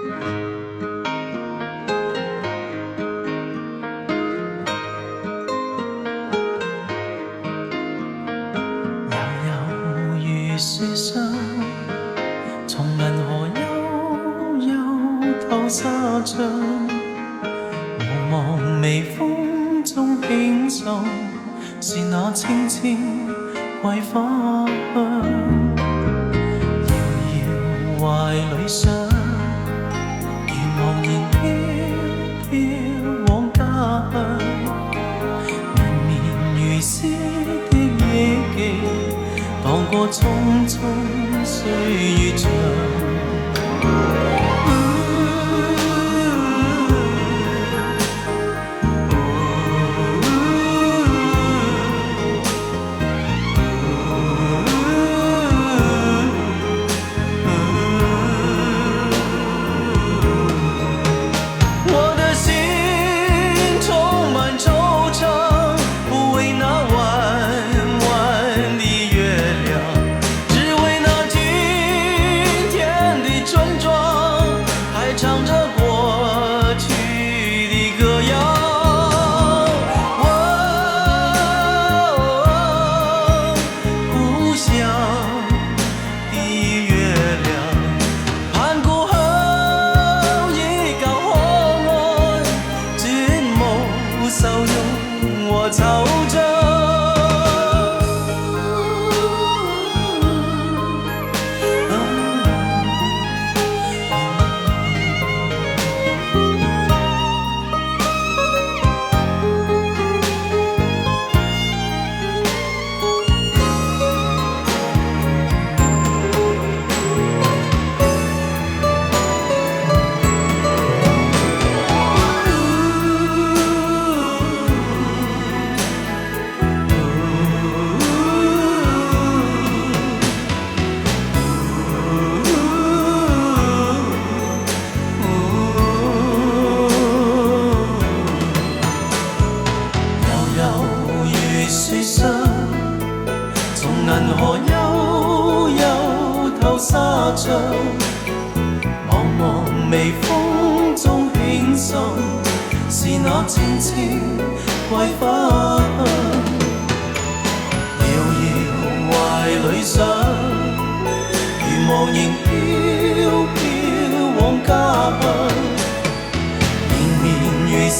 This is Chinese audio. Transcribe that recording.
悠悠如雪霜，從銀河悠悠透沙窗，茫茫微風中輕送，是那清清桂花香。遙遙懷裏想，如茫然飄飄往家鄉，綿綿如絲的憶記，蕩過匆匆歲月長。唱着過去的歌謠，故鄉的月亮，盼顧後一覺紅愛，絕無愁容我惆悵。從銀河悠悠透沙窗，茫茫微風中輕送，是那清清桂花香。遙遙懷裏想，如茫然飄飄往家鄉，綿綿如絲